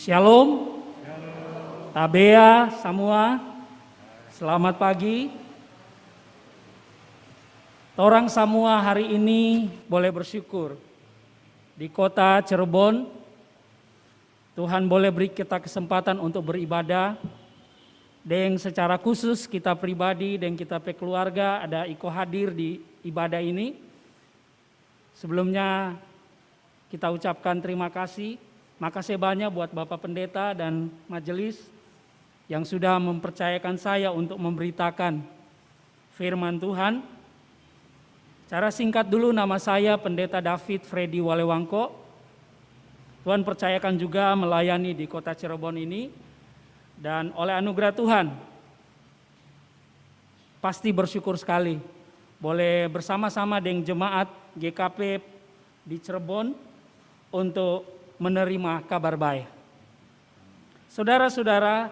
Shalom, Tabea semua, selamat pagi. Torang semua hari ini boleh bersyukur di kota Cirebon. Tuhan boleh beri kita kesempatan untuk beribadah. Dan secara khusus kita pribadi dan kita keluarga ada Iko hadir di ibadah ini. Sebelumnya kita ucapkan terima kasih. Makasih banyak buat Bapak Pendeta dan majelis yang sudah mempercayakan saya untuk memberitakan firman Tuhan. Cara singkat dulu, nama saya Pendeta David Freddy Walewangko. Tuhan percayakan juga melayani di kota Cirebon ini. Dan oleh anugerah Tuhan, pasti bersyukur sekali boleh bersama-sama dengan jemaat GKP di Cirebon untuk menerima kabar baik. Saudara-saudara,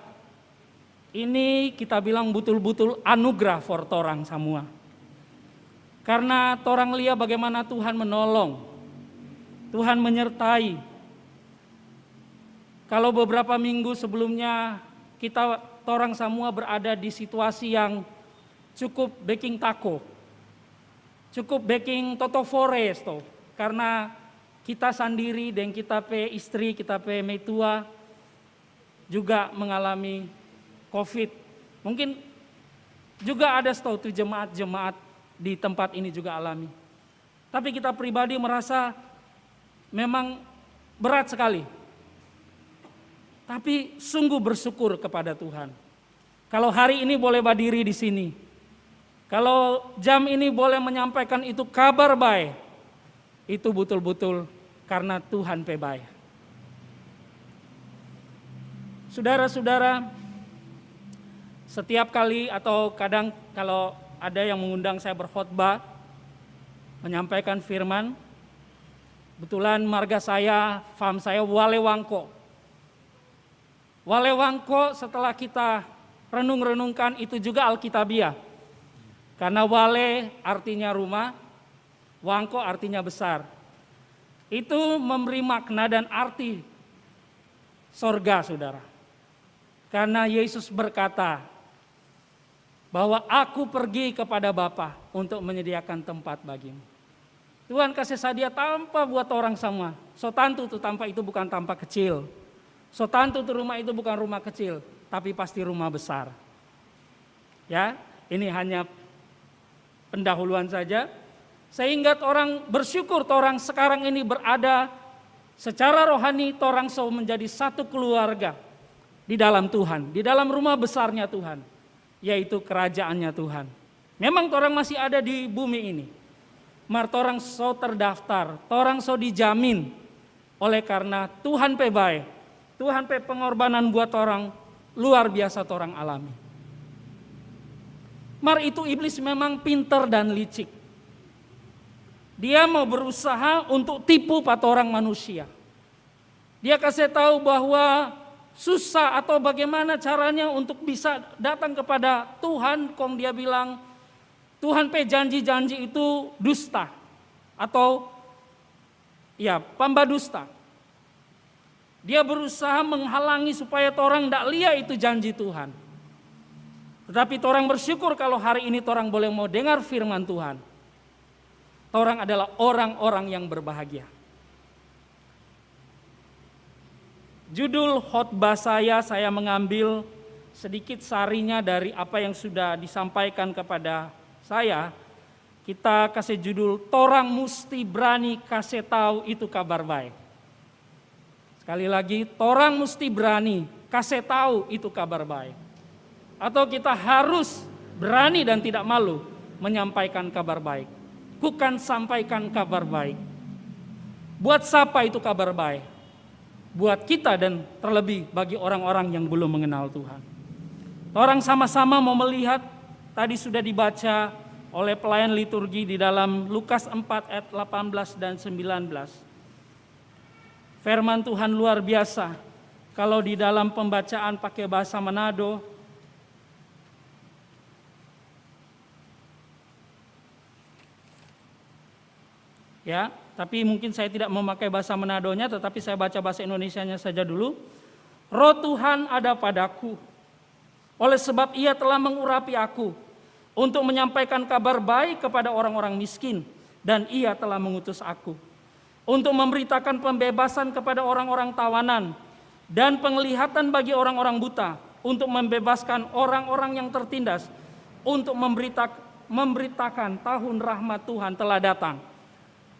ini kita bilang betul-betul anugerah for torang semua. Karena torang lihat bagaimana Tuhan menolong, Tuhan menyertai. Kalau beberapa minggu sebelumnya kita torang semua berada di situasi yang cukup baking tako, cukup baking totofores toh, karena kita sendiri dan kita pe istri, kita pe metua juga mengalami COVID. Mungkin juga ada tuh jemaat-jemaat di tempat ini juga alami. Tapi kita pribadi merasa memang berat sekali. Tapi sungguh bersyukur kepada Tuhan. Kalau hari ini boleh berdiri di sini, kalau jam ini boleh menyampaikan itu kabar baik, itu betul-betul karena Tuhan baik. Saudara-saudara, setiap kali atau kadang kalau ada yang mengundang saya berkhotbah, menyampaikan firman, kebetulan marga saya, fam saya Walewangko. Walewangko setelah kita renung-renungkan itu juga Alkitabiah. Karena Wale artinya rumah, Wangko artinya besar. Itu memberi makna dan arti sorga, saudara. Karena Yesus berkata bahwa aku pergi kepada Bapa untuk menyediakan tempat bagimu. Tuhan kasih sedia tanpa buat orang semua. So tantu tuh tanpa itu bukan tanpa kecil. So tantu tuh rumah itu bukan rumah kecil, tapi pasti rumah besar. Ya, ini hanya pendahuluan saja. Sehingga orang bersyukur orang sekarang ini berada secara rohani orang so menjadi satu keluarga di dalam Tuhan, di dalam rumah besarnya Tuhan, yaitu kerajaannya Tuhan. Memang orang masih ada di bumi ini, mar orang so terdaftar, orang so dijamin oleh karena Tuhan pe baik, Tuhan pe pengorbanan buat orang luar biasa orang alami. Mar itu iblis memang pintar dan licik. Dia mau berusaha untuk tipu orang manusia. Dia kasih tahu bahwa susah atau bagaimana caranya untuk bisa datang kepada Tuhan. Kong dia bilang Tuhan pe janji-janji itu dusta atau ya pembadusta. Dia berusaha menghalangi supaya orang tidak lihat itu janji Tuhan. Tetapi orang bersyukur kalau hari ini orang boleh mau dengar firman Tuhan. Orang adalah orang-orang yang berbahagia. Judul khotbah saya mengambil sedikit sarinya dari apa yang sudah disampaikan kepada saya. Kita kasih judul, torang musti berani kasih tahu itu kabar baik. Sekali lagi, torang musti berani kasih tahu itu kabar baik. Atau kita harus berani dan tidak malu menyampaikan kabar baik. Bukan sampaikan kabar baik. Buat siapa itu kabar baik? Buat kita dan terlebih bagi orang-orang yang belum mengenal Tuhan. Orang sama-sama mau melihat, tadi sudah dibaca oleh pelayan liturgi di dalam Lukas 4 ayat 18 dan 19. Firman Tuhan luar biasa. Kalau di dalam pembacaan pakai bahasa Manado, ya, tapi mungkin saya tidak memakai bahasa Manadonya, tetapi saya baca bahasa Indonesianya saja dulu. Roh Tuhan ada padaku, oleh sebab Ia telah mengurapi aku untuk menyampaikan kabar baik kepada orang-orang miskin, dan Ia telah mengutus aku untuk memberitakan pembebasan kepada orang-orang tawanan dan penglihatan bagi orang-orang buta, untuk membebaskan orang-orang yang tertindas, untuk memberitakan tahun rahmat Tuhan telah datang.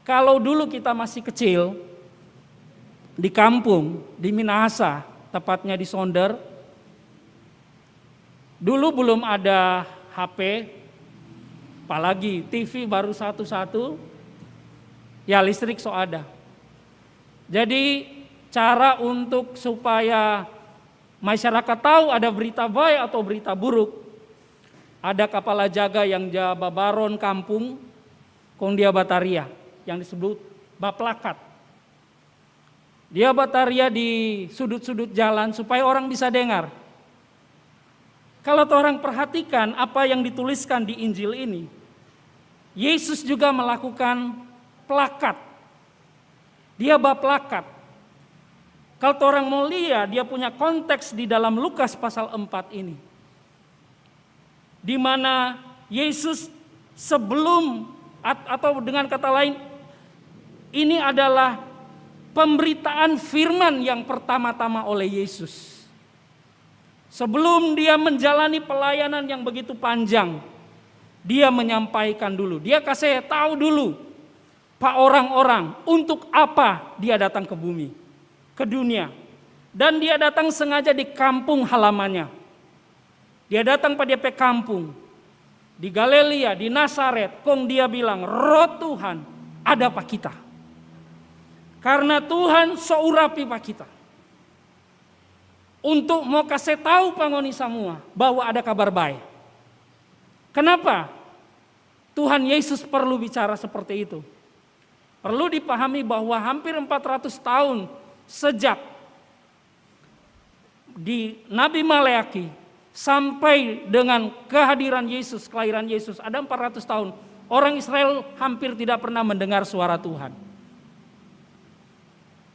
Kalau dulu kita masih kecil, di kampung, di Minahasa, tepatnya di Sonder, dulu belum ada HP, apalagi TV baru satu-satu, ya listrik so ada. Jadi cara untuk supaya masyarakat tahu ada berita baik atau berita buruk, ada kepala jaga yang jaga baron kampung, kong dia bataria, yang disebut baplakat. Dia bataria di sudut-sudut jalan supaya orang bisa dengar. Kalau orang perhatikan apa yang dituliskan di Injil ini, Yesus juga melakukan plakat. Dia baplakat. Kalau orang mau lihat, dia punya konteks di dalam Lukas pasal 4 ini. Di mana Yesus sebelum, atau dengan kata lain, ini adalah pemberitaan firman yang pertama-tama oleh Yesus. Sebelum dia menjalani pelayanan yang begitu panjang, dia menyampaikan dulu, dia kasih tahu dulu Pak orang-orang untuk apa dia datang ke bumi, ke dunia. Dan dia datang sengaja di kampung halamannya. Dia datang pada DP kampung, di Galilea, di Nazaret, kong dia bilang, Roh Tuhan ada pak kita. Karena Tuhan seurapi pak kita. Untuk mau kasih tahu pangoni semua bahwa ada kabar baik. Kenapa Tuhan Yesus perlu bicara seperti itu? Perlu dipahami bahwa hampir 400 tahun sejak di Nabi Maleaki sampai dengan kehadiran Yesus, kelahiran Yesus, ada 400 tahun. Orang Israel hampir tidak pernah mendengar suara Tuhan.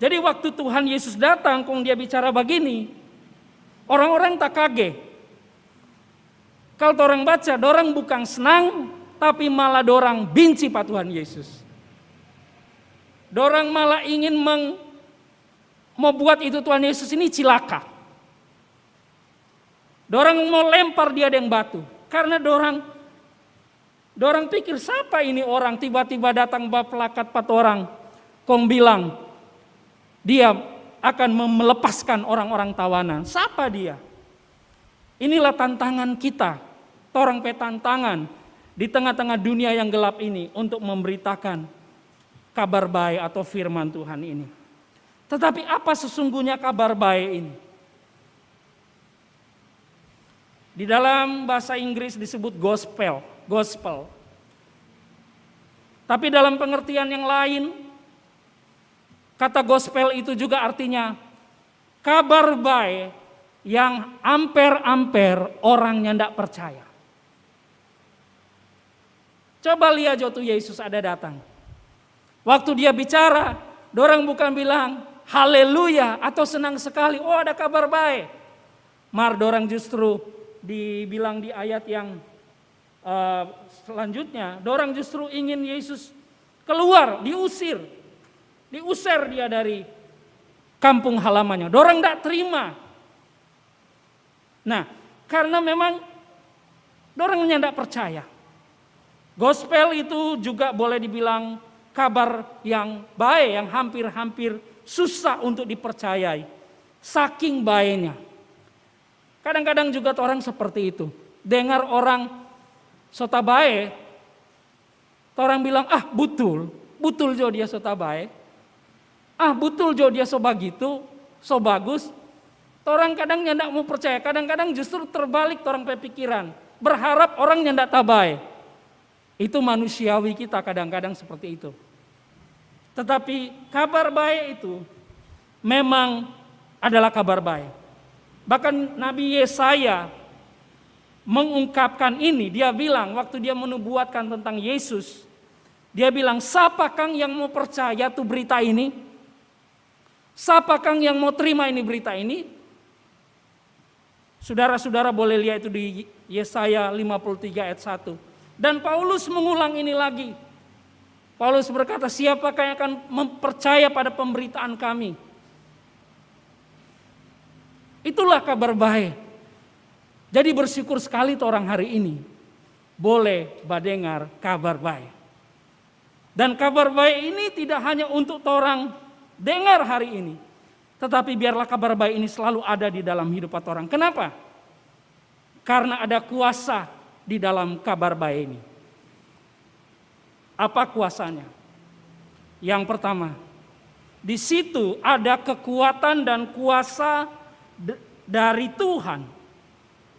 Jadi waktu Tuhan Yesus datang, kong dia bicara begini, orang-orang tak kaget. Kalau orang baca, dorang bukan senang, tapi malah dorang benci Pak Tuhan Yesus. Dorang malah ingin mau buat itu Tuhan Yesus ini cilaka. Dorang mau lempar dia dengan batu. Karena dorang pikir siapa ini orang tiba-tiba datang baplakat pat orang. Kong bilang dia akan melepaskan orang-orang tawanan. Siapa dia? Inilah tantangan kita. Torang pe tantangan di tengah-tengah dunia yang gelap ini untuk memberitakan kabar baik atau firman Tuhan ini. Tetapi apa sesungguhnya kabar baik ini? Di dalam bahasa Inggris disebut gospel. Tapi dalam pengertian yang lain, kata gospel itu juga artinya kabar baik yang amper-amper orangnya tidak percaya. Coba lihat waktu Yesus ada datang. Waktu dia bicara, dorang bukan bilang haleluya atau senang sekali, oh ada kabar baik. Dorang justru dibilang di ayat yang selanjutnya, dorang justru ingin Yesus keluar, diusir dia dari kampung halamannya. Dorang tidak terima. Nah, karena memang dorangnya tidak percaya. Gospel itu juga boleh dibilang kabar yang baik, yang hampir-hampir susah untuk dipercayai. Saking baiknya. Kadang-kadang juga orang seperti itu. Dengar orang sota baik, orang bilang, betul jo dia sota baik. Betul jo dia so begitu, so bagus. Orang kadang tidak mau percaya, kadang-kadang justru terbalik orang pikiran. Berharap orangnya tidak tabai. Itu manusiawi kita kadang-kadang seperti itu. Tetapi kabar baik itu memang adalah kabar baik. Bahkan Nabi Yesaya mengungkapkan ini, dia bilang waktu dia menubuatkan tentang Yesus, dia bilang, siapa kang yang mau percaya tuh berita ini? Siapa kang yang mau terima ini berita ini? Saudara-saudara boleh lihat itu di Yesaya 53 ayat 1. Dan Paulus mengulang ini lagi. Paulus berkata, siapakah yang akan mempercaya pada pemberitaan kami? Itulah kabar baik. Jadi bersyukur sekali orang hari ini boleh mendengar kabar baik. Dan kabar baik ini tidak hanya untuk orang dengar hari ini, tetapi biarlah kabar baik ini selalu ada di dalam hidup orang. Kenapa? Karena ada kuasa di dalam kabar baik ini. Apa kuasanya? Yang pertama, di situ ada kekuatan dan kuasa dari Tuhan.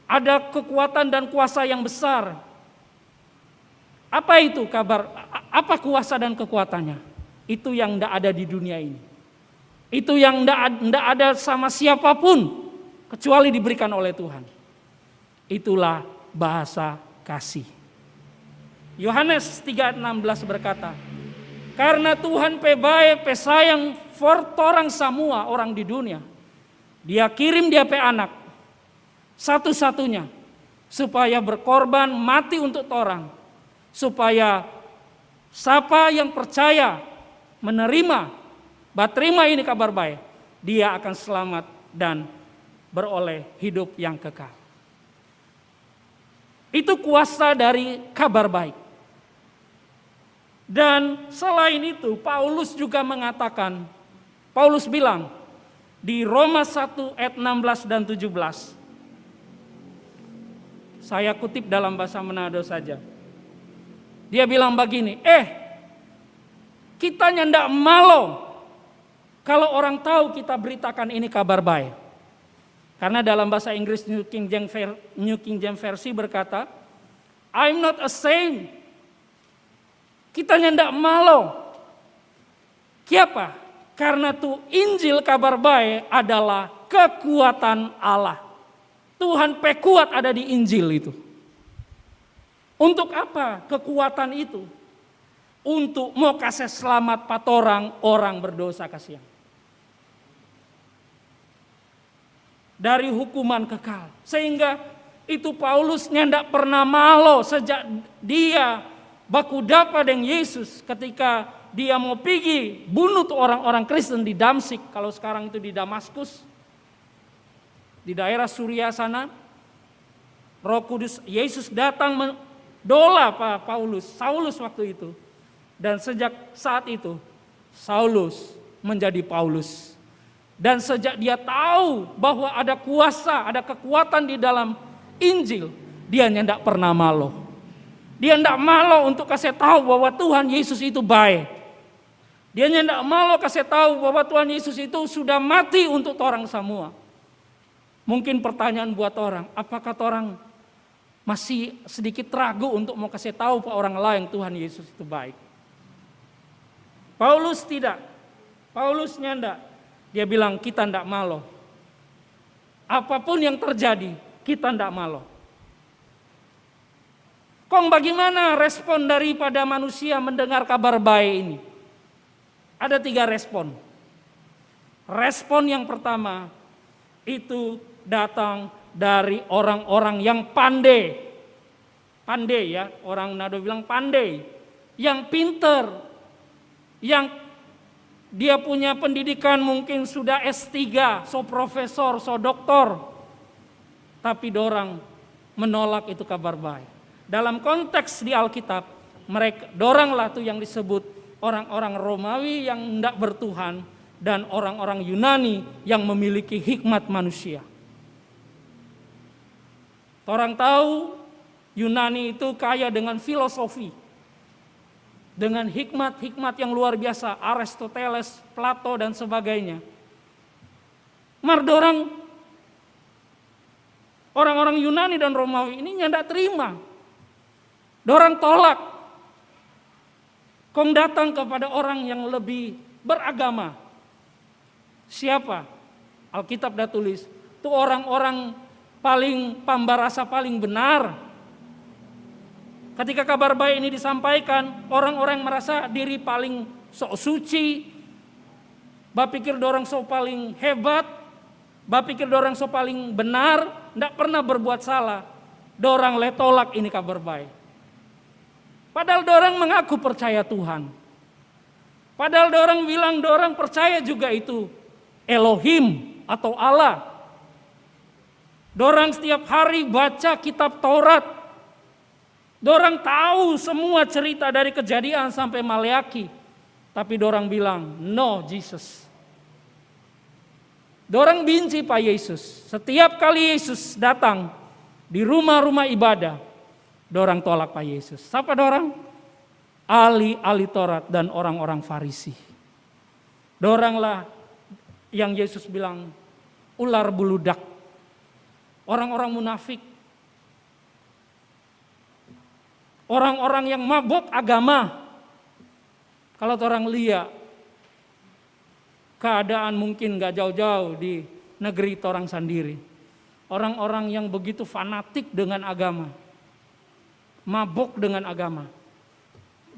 Ada kekuatan dan kuasa yang besar. Apa itu kabar? Apa kuasa dan kekuatannya? Itu yang tidak ada di dunia ini. Itu yang tidak ada sama siapapun kecuali diberikan oleh Tuhan. Itulah bahasa kasih. Yohanes 3:16 berkata, karena Tuhan baik sayang for torang semua orang di dunia. Dia kirim dia anak satu-satunya supaya berkorban mati untuk orang, supaya siapa yang percaya menerima ini kabar baik, dia akan selamat dan beroleh hidup yang kekal. Itu kuasa dari kabar baik. Dan selain itu Paulus juga mengatakan, Paulus bilang di Roma 1 ayat 16 dan 17. Saya kutip dalam bahasa Manado saja. Dia bilang begini, kita ndak malu kalau orang tahu kita beritakan ini kabar baik. Karena dalam bahasa Inggris New King James Versi berkata, I'm not ashamed. Kita ndak malu. Kenapa? Karena tuh Injil kabar baik adalah kekuatan Allah. Tuhan kuat ada di Injil itu. Untuk apa kekuatan itu? Untuk mau kasih selamat orang berdosa kasihan. Dari hukuman kekal. Sehingga itu Paulus ndak pernah malu sejak dia baku dapa dengan Yesus ketika dia mau pergi bunuh orang-orang Kristen di Damsyik, kalau sekarang itu di Damaskus. Di daerah Suria sana, Roh Kudus Yesus datang mendola Saulus waktu itu. Dan sejak saat itu Saulus menjadi Paulus. Dan sejak dia tahu bahwa ada kuasa, ada kekuatan di dalam Injil, dia tidak pernah malu. Dia tidak malu untuk kasih tahu bahwa Tuhan Yesus itu baik. Dia tidak malu kasih tahu bahwa Tuhan Yesus itu sudah mati untuk orang semua. Mungkin pertanyaan buat orang, apakah orang masih sedikit ragu untuk mau kasih tahu ke orang lain Tuhan Yesus itu baik? Paulus tidak. Paulusnya tidak. Dia bilang kita tidak malu. Apapun yang terjadi, kita tidak malu. Kong bagaimana respon daripada manusia mendengar kabar baik ini? Ada 3 respon. Respon yang pertama itu datang dari orang-orang yang pandai. Pandai ya, orang Nado bilang pandai. Yang pinter, yang dia punya pendidikan mungkin sudah S3, so profesor, so doktor. Tapi dorang menolak itu kabar baik. Dalam konteks di Alkitab, doranglah tuh yang disebut orang-orang Romawi yang tidak bertuhan dan orang-orang Yunani yang memiliki hikmat manusia. Orang tahu Yunani itu kaya dengan filosofi, dengan hikmat-hikmat yang luar biasa, Aristoteles, Plato dan sebagainya. Orang-orang Yunani dan Romawi ini tidak terima. Dorang tolak. Kong datang kepada orang yang lebih beragama. Siapa? Alkitab dah tulis. Itu orang-orang paling pambarasa paling benar. Ketika kabar baik ini disampaikan, orang-orang merasa diri paling sok suci. Bapikir dorang sok paling hebat. Bapikir dorang so paling benar, ndak pernah berbuat salah. Dorang letolak ini kabar baik. Padahal dorang mengaku percaya Tuhan. Padahal dorang bilang dorang percaya juga itu Elohim atau Allah. Dorang setiap hari baca kitab Taurat. Dorang tahu semua cerita dari Kejadian sampai Maleaki. Tapi dorang bilang, no Jesus. Dorang benci Pak Yesus. Setiap kali Yesus datang di rumah-rumah ibadah, dorang tolak Pak Yesus. Siapa dorang? Ahli-ahli Taurat dan orang-orang Farisi. Doranglah yang Yesus bilang ular buludak. Orang-orang munafik. Orang-orang yang mabuk agama. Kalau orang lihat keadaan mungkin gak jauh-jauh di negeri torang sendiri. Orang-orang yang begitu fanatik dengan agama. Mabuk dengan agama.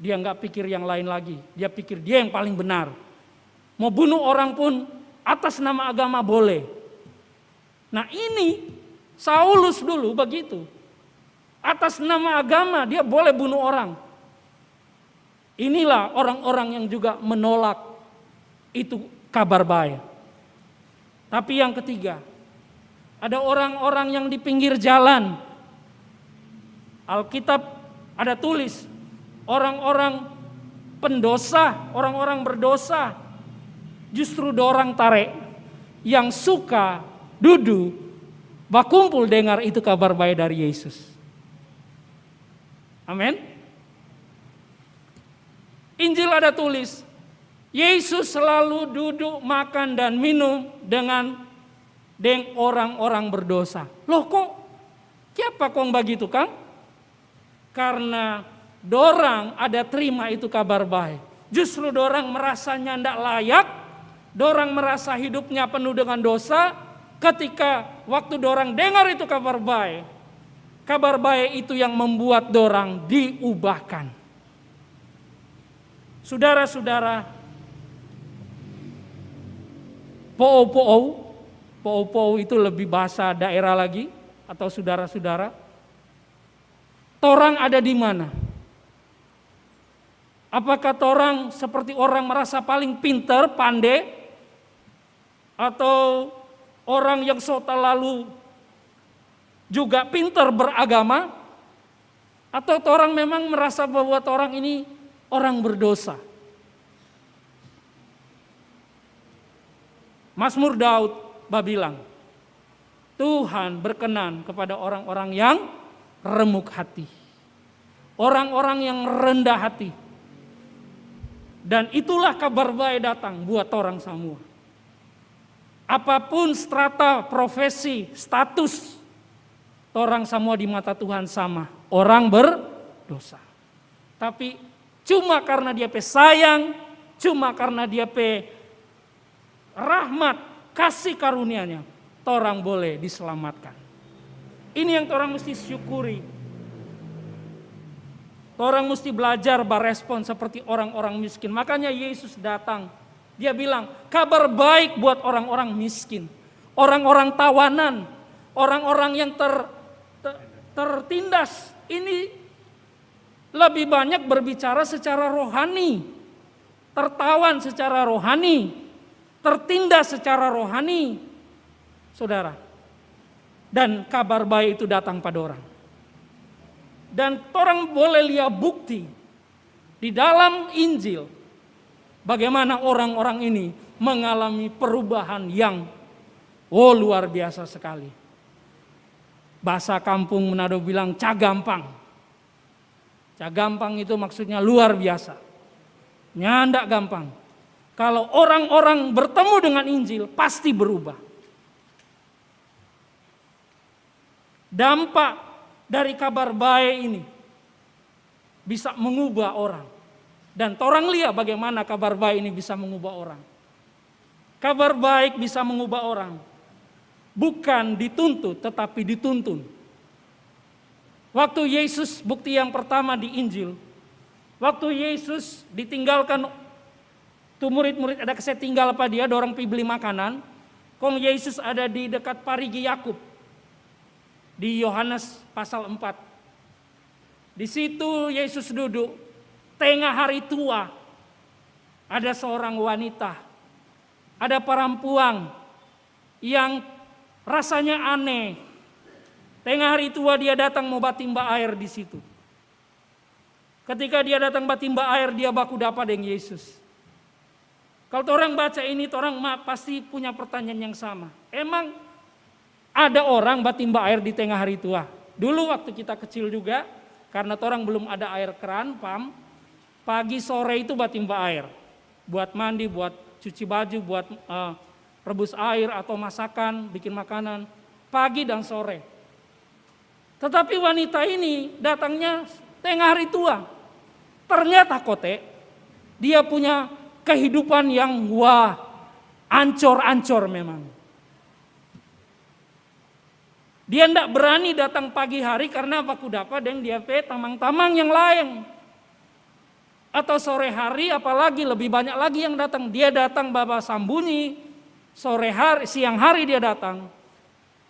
Dia gak pikir yang lain lagi. Dia pikir dia yang paling benar. Mau bunuh orang pun atas nama agama boleh. Nah ini Saulus dulu begitu. Atas nama agama dia boleh bunuh orang. Inilah orang-orang yang juga menolak itu kabar baik. Tapi yang ketiga, ada orang-orang yang di pinggir jalan. Alkitab ada tulis, orang-orang pendosa, orang-orang berdosa, justru dorang tarik yang suka duduk, berkumpul dengar itu kabar baik dari Yesus. Amin. Injil ada tulis, Yesus selalu duduk makan dan minum dengan orang-orang berdosa. Loh kok, siapa kong begitu Kang? Karena dorang ada terima itu kabar baik. Justru dorang merasanya tidak layak, dorang merasa hidupnya penuh dengan dosa. Ketika waktu dorang dengar itu kabar baik itu yang membuat dorang diubahkan. Saudara-saudara, Po'o itu lebih bahasa daerah lagi, atau saudara-saudara. Torang ada di mana? Apakah torang seperti orang merasa paling pintar, pandai, atau orang yang lalu juga pintar beragama, atau torang memang merasa bahwa torang ini orang berdosa? Mazmur Daud bilang, Tuhan berkenan kepada orang-orang yang remuk hati, orang-orang yang rendah hati. Dan itulah kabar baik datang buat orang semua. Apapun strata, profesi, status, orang semua di mata Tuhan sama, orang berdosa. Tapi cuma karena dia sayang, cuma karena dia rahmat, kasih karunia-Nya, orang boleh diselamatkan. Ini yang orang mesti syukuri. Orang mesti belajar berespon seperti orang-orang miskin. Makanya Yesus datang. Dia bilang, kabar baik buat orang-orang miskin. Orang-orang tawanan. Orang-orang yang tertindas. Ini lebih banyak berbicara secara rohani. Tertawan secara rohani. Tertindas secara rohani. Saudara. Dan kabar baik itu datang pada orang. Dan orang boleh lihat bukti di dalam Injil bagaimana orang-orang ini mengalami perubahan yang luar biasa sekali. Bahasa kampung Manado bilang cagampang. Cagampang itu maksudnya luar biasa. Nyandak gampang. Kalau orang-orang bertemu dengan Injil pasti berubah. Dampak dari kabar baik ini bisa mengubah orang. Dan orang lihat bagaimana kabar baik ini bisa mengubah orang. Kabar baik bisa mengubah orang. Bukan dituntut tetapi dituntun. Waktu Yesus, bukti yang pertama di Injil. Waktu Yesus ditinggalkan, tuh murid-murid ada kesetinggal apa dia, dorang pergi beli makanan. Kong Yesus ada di dekat parigi Yakub di Yohanes pasal 4. Di situ Yesus duduk, tengah hari tua. Ada seorang wanita, ada perempuan yang rasanya aneh. Tengah hari tua dia datang mau batimba air di situ. Ketika dia datang batimba air, dia baku dapa dengan Yesus. Kalau orang baca ini, orang pasti punya pertanyaan yang sama. Emang ada orang batimba air di tengah hari tua? Dulu waktu kita kecil juga, karena orang belum ada air keran, pam, pagi sore itu batimba air. Buat mandi, buat cuci baju, buat rebus air atau masakan, bikin makanan, pagi dan sore. Tetapi wanita ini datangnya tengah hari tua. Ternyata kote, dia punya kehidupan yang ancor-ancor memang. Dia tidak berani datang pagi hari karena baku dapat dengan dia tamang-tamang yang lain. Atau sore hari apalagi lebih banyak lagi yang datang. Dia datang baba sambunyi, siang hari dia datang.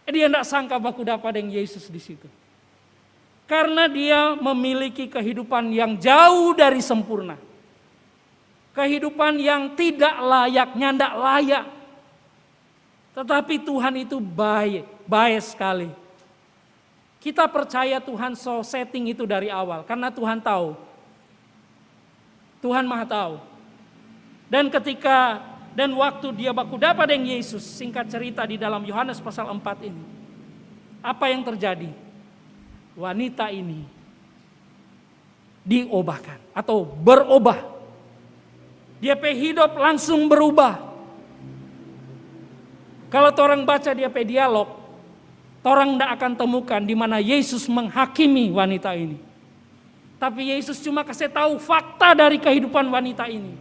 Dia tidak sangka baku dapat dengan Yesus di situ. Karena dia memiliki kehidupan yang jauh dari sempurna. Kehidupan yang tidak layak. Tetapi Tuhan itu baik sekali. Kita percaya Tuhan setting itu dari awal. Karena Tuhan tahu. Tuhan Maha tahu. Dan waktu dia baku dapat dengan Yesus, singkat cerita di dalam Yohanes pasal 4 ini. Apa yang terjadi? Wanita ini diubahkan atau berubah. Dia hidup langsung berubah. Kalau orang baca dia dialog, orang tidak akan temukan di mana Yesus menghakimi wanita ini. Tapi Yesus cuma kasih tahu fakta dari kehidupan wanita ini.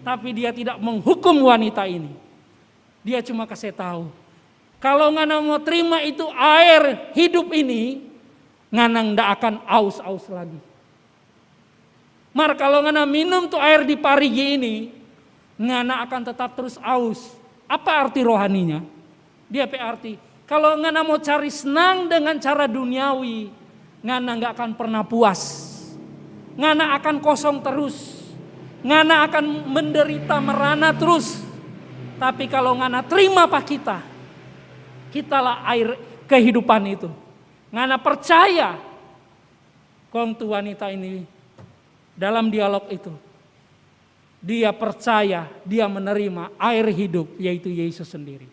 Tapi dia tidak menghukum wanita ini. Dia cuma kasih tahu, kalau ngana mau terima itu air hidup ini, ngana ndak akan aus lagi. Mar kalau ngana minum tuh air di parigi ini, ngana akan tetap terus aus. Apa arti rohaninya? Dia arti kalau ngana mau cari senang dengan cara duniawi, ngana nggak akan pernah puas. Ngana akan kosong terus. Ngana akan menderita merana terus. Tapi kalau ngana terima pak kitalah air kehidupan itu. Ngana percaya kong tu wanita ini dalam dialog itu. Dia percaya, dia menerima air hidup yaitu Yesus sendiri.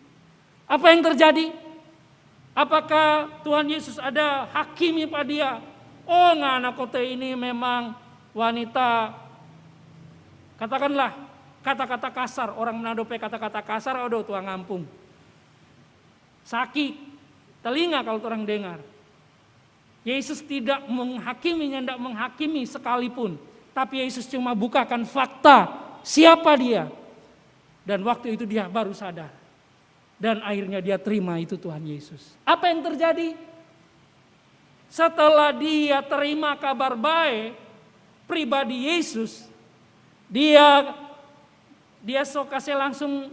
Apa yang terjadi? Apakah Tuhan Yesus ada hakimi pada dia? Oh ngana kote ini memang wanita, katakanlah kata-kata kasar, orang Manado kata-kata kasar, aduh tuang ngampung. Sakit telinga kalau orang dengar. Yesus tidak menghakiminya, tidak menghakimi sekalipun. Tapi Yesus cuma bukakan fakta siapa dia. Dan waktu itu dia baru sadar. Dan akhirnya dia terima itu Tuhan Yesus. Apa yang terjadi? Setelah dia terima kabar baik pribadi Yesus, dia kasih langsung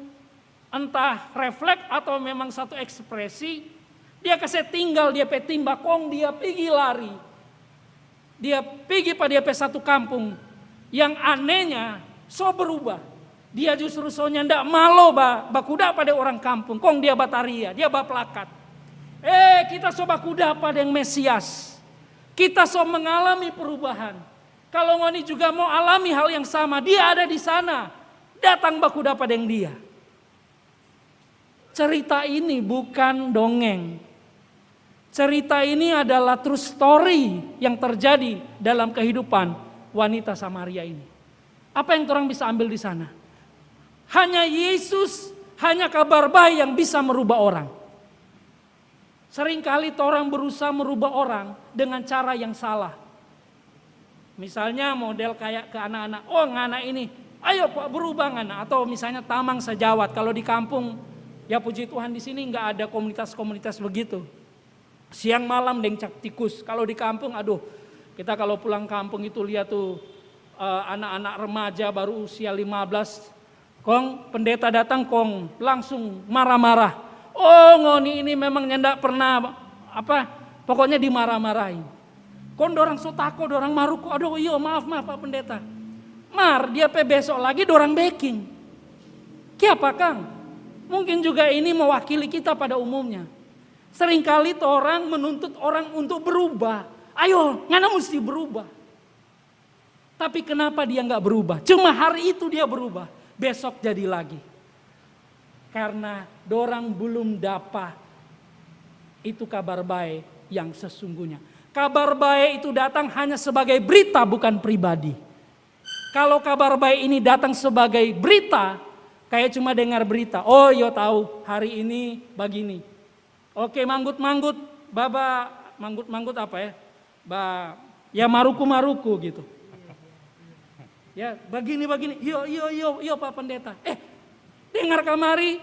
entah refleks atau memang satu ekspresi. Dia kasih tinggal, dia timba kong, dia pergi lari. Dia pergi pada dia satu kampung. Yang anehnya, berubah. Dia justru soalnya ndak malo bakuda pada orang kampung. Kong dia bataria, dia bapelakat. Kita bakuda pada yang Mesias. Kita mengalami perubahan. Kalau ngoni juga mau alami hal yang sama, dia ada di sana. Datang bakuda pada yang dia. Cerita ini bukan dongeng. Cerita ini adalah true story yang terjadi dalam kehidupan wanita Samaria ini. Apa yang orang bisa ambil di sana? Hanya Yesus, hanya kabar baik yang bisa merubah orang. Seringkali orang berusaha merubah orang dengan cara yang salah. Misalnya model kayak ke anak-anak, anak ini, ayo Pak berubah anak. Atau misalnya tamang sejawat, kalau di kampung, ya puji Tuhan di sini nggak ada komunitas-komunitas begitu. Siang malam dengcak tikus. Kalau di kampung, kita kalau pulang kampung itu lihat tuh anak-anak remaja baru usia 15, Kong pendeta datang kong langsung marah-marah. Oh ngoni ini memang nyendak pernah pokoknya dimarah-marahin. Kong dorang sotako, dorang maruko, aduh iyo maaf Pak Pendeta. Dia besok lagi dorang backing. Kiapa Kang? Mungkin juga ini mewakili kita pada umumnya. Seringkali orang menuntut orang untuk berubah. Ayo, ngana mesti berubah. Tapi kenapa dia nggak berubah? Cuma hari itu dia berubah, besok jadi lagi. Karena dorang belum dapat itu kabar baik yang sesungguhnya. Kabar baik itu datang hanya sebagai berita, bukan pribadi. Kalau kabar baik ini datang sebagai berita, kayak cuma dengar berita. Oh yo tahu hari ini begini. Oke manggut-manggut, baba manggut-manggut apa ya? Ya maruku-maruku gitu. Ya begini. Yo Pak Pendeta. Dengar kamari,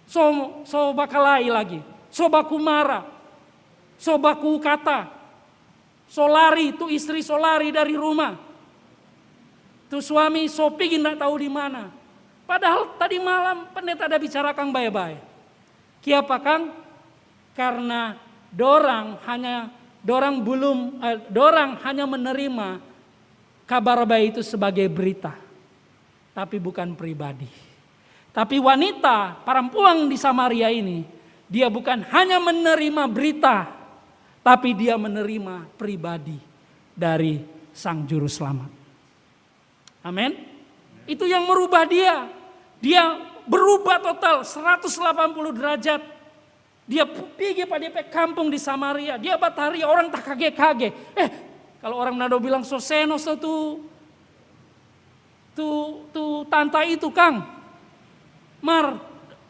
so bakalai lagi. So baku marah. So baku kata. So lari, tuh istri so lari dari rumah. Tuh suami so pergi nggak tahu di mana. Padahal tadi malam pendeta ada bicarakan baik-baik. Kiapa Kang? Karena dorang hanya menerima kabar baik itu sebagai berita. Tapi bukan pribadi. Tapi wanita, perempuan di Samaria ini, dia bukan hanya menerima berita, tapi dia menerima pribadi dari Sang Juru Selamat. Amin. Itu yang merubah dia. Dia berubah total 180 derajat. Dia pergi pada kampung di Samaria. Dia batari orang tak kage-kage. Kalau orang Manado bilang soseno tuh tanta itu Kang.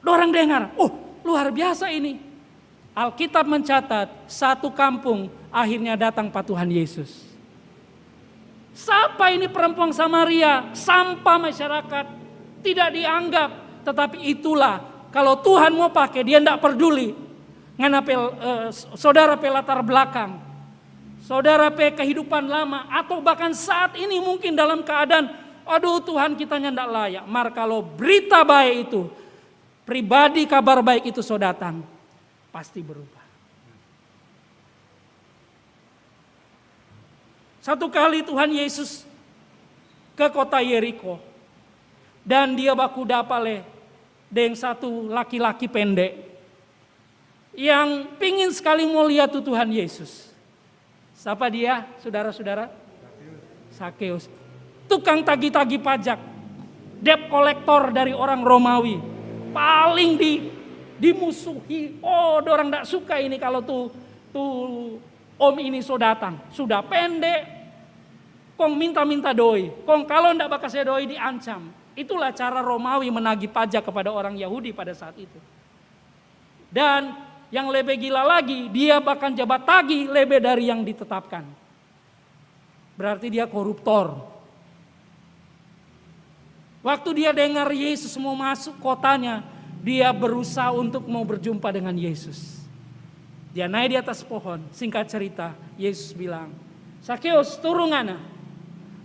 Dorang dengar. Oh luar biasa ini. Alkitab mencatat satu kampung akhirnya datang pak Tuhan Yesus. Siapa ini perempuan Samaria? Sampah masyarakat. Tidak dianggap. Tetapi itulah kalau Tuhan mau pakai dia tidak peduli. Saudara latar belakang. Saudara kehidupan lama. Atau bahkan saat ini mungkin dalam keadaan. Aduh Tuhan kita tidak layak. Kalau berita baik itu. Pribadi kabar baik itu so datang. Pasti berubah. Satu kali Tuhan Yesus ke kota Yeriko. Dan dia baku dapale dengan satu laki-laki pendek. Yang pingin sekali mau lihat tuh Tuhan Yesus. Siapa dia saudara-saudara? Sakeus. Tukang tagi-tagi pajak. Debt kolektor dari orang Romawi. Paling dimusuhi. Oh orang gak suka ini kalau tuh om ini so datang. Sudah pendek. Kong minta doi. Kong kalau ndak bakal saya doi diancam. Itulah cara Romawi menagih pajak kepada orang Yahudi pada saat itu. Dan yang lebih gila lagi, dia bahkan jabat tagih lebih dari yang ditetapkan. Berarti dia koruptor. Waktu dia dengar Yesus mau masuk kotanya, dia berusaha untuk mau berjumpa dengan Yesus. Dia naik di atas pohon, singkat cerita, Yesus bilang, Sakeus turun ana.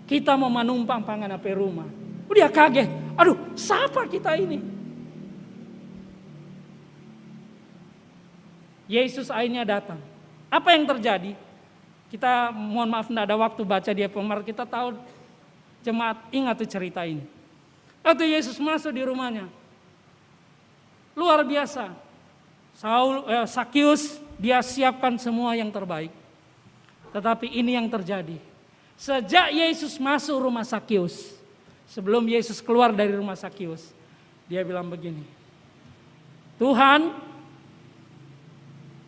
Kita mau menumpang pangan apa rumah. Dia kaget. Aduh, siapa kita ini? Yesus akhirnya datang. Apa yang terjadi? Kita mohon maaf tidak ada waktu baca dia pemar. Kita tahu jemaat ingat tuh cerita ini. Waktu Yesus masuk di rumahnya. Luar biasa. Sakeus dia siapkan semua yang terbaik. Tetapi ini yang terjadi. Sejak Yesus masuk rumah Sakeus, sebelum Yesus keluar dari rumah Sakeus, dia bilang begini, Tuhan,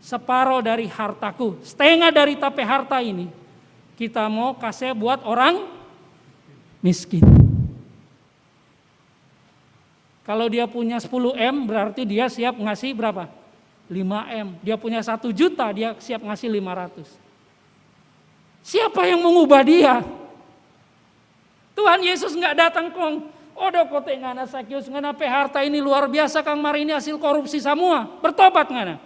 separuh dari hartaku, setengah dari tape harta ini, kita mau kasih buat orang miskin. Kalau dia punya 10 M, berarti dia siap ngasih berapa? 5 M. Dia punya 1 juta, dia siap ngasih 500. Siapa yang mengubah dia? Tuhan Yesus nggak datang kong. Odo kote ngana Sakeus ngana pe harta ini luar biasa Kang Mari ini hasil korupsi semua. Bertobat ngana.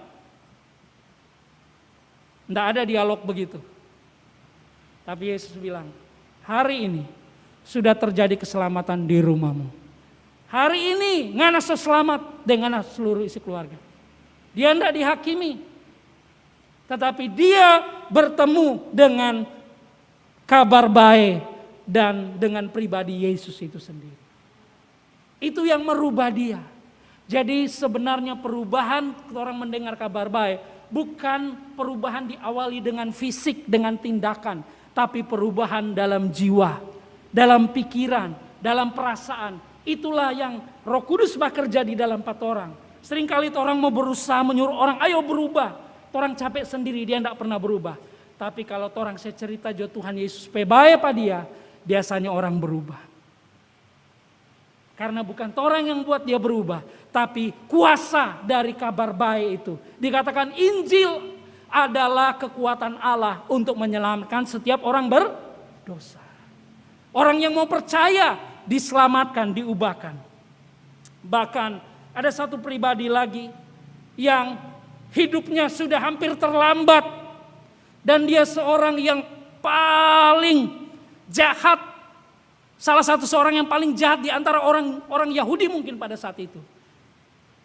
Nggak ada dialog begitu. Tapi Yesus bilang, hari ini sudah terjadi keselamatan di rumahmu. Hari ini ngana selamat dengan seluruh isi keluarga. Dia tidak dihakimi. Tetapi dia bertemu dengan kabar baik dan dengan pribadi Yesus itu sendiri. Itu yang merubah dia. Jadi sebenarnya perubahan orang mendengar kabar baik bukan perubahan diawali dengan fisik, dengan tindakan. Tapi perubahan dalam jiwa, dalam pikiran, dalam perasaan. Itulah yang Roh Kudus bekerja di dalam 4 orang. Seringkali orang mau berusaha menyuruh orang, ayo berubah. Orang capek sendiri, dia tidak pernah berubah. Tapi kalau orang saya cerita jo Tuhan Yesus pebae pada dia, biasanya orang berubah. Karena bukan orang yang buat dia berubah, tapi kuasa dari kabar baik itu. Dikatakan Injil adalah kekuatan Allah untuk menyelamatkan setiap orang berdosa. Orang yang mau percaya diselamatkan, diubahkan. Bahkan ada satu pribadi lagi yang hidupnya sudah hampir terlambat. Dan dia seorang yang paling jahat. Salah satu seorang yang paling jahat di antara orang Yahudi mungkin pada saat itu.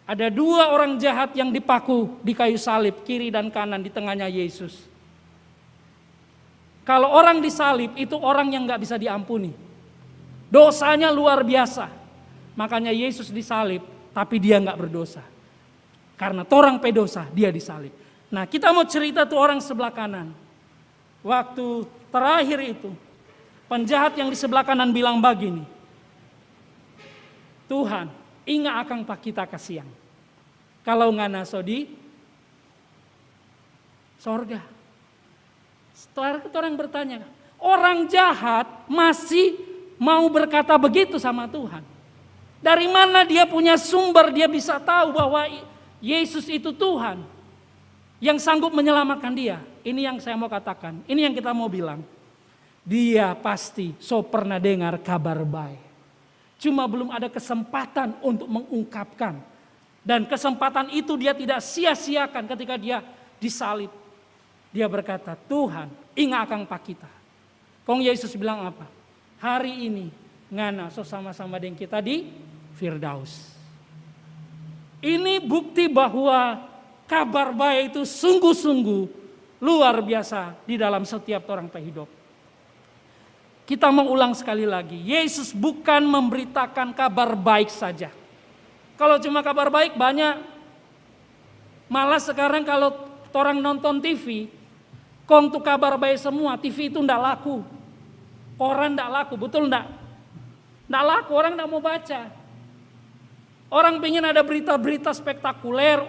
Ada 2 orang jahat yang dipaku di kayu salib, kiri dan kanan, di tengahnya Yesus. Kalau orang disalib itu orang yang gak bisa diampuni. Dosanya luar biasa. Makanya Yesus disalib, tapi dia gak berdosa. Karena orang pedosa, dia disalib. Nah, kita mau cerita tuh orang sebelah kanan. Waktu terakhir itu, penjahat yang di sebelah kanan bilang begini, Tuhan, ingat akan pak kita kasihan. Kalau ngana sodi sorga. Setelah itu orang bertanya, orang jahat masih mau berkata begitu sama Tuhan. Dari mana dia punya sumber, dia bisa tahu bahwa Yesus itu Tuhan yang sanggup menyelamatkan dia. Ini yang saya mau katakan, ini yang kita mau bilang. Dia pasti pernah dengar kabar baik. Cuma belum ada kesempatan untuk mengungkapkan. Dan kesempatan itu dia tidak sia-siakan ketika dia disalib. Dia berkata, Tuhan ingat akan pak kita. Kong Yesus bilang apa? Hari ini ngana sama-sama dengan kita di Firdaus. Ini bukti bahwa kabar baik itu sungguh-sungguh luar biasa di dalam setiap orang hidup. Kita mengulang sekali lagi, Yesus bukan memberitakan kabar baik saja. Kalau cuma kabar baik banyak. Malah sekarang kalau orang nonton TV, kong tuh kabar baik semua, TV itu enggak laku. Koran enggak laku, betul enggak? Enggak laku, orang enggak mau baca. Orang pengen ada berita-berita spektakuler,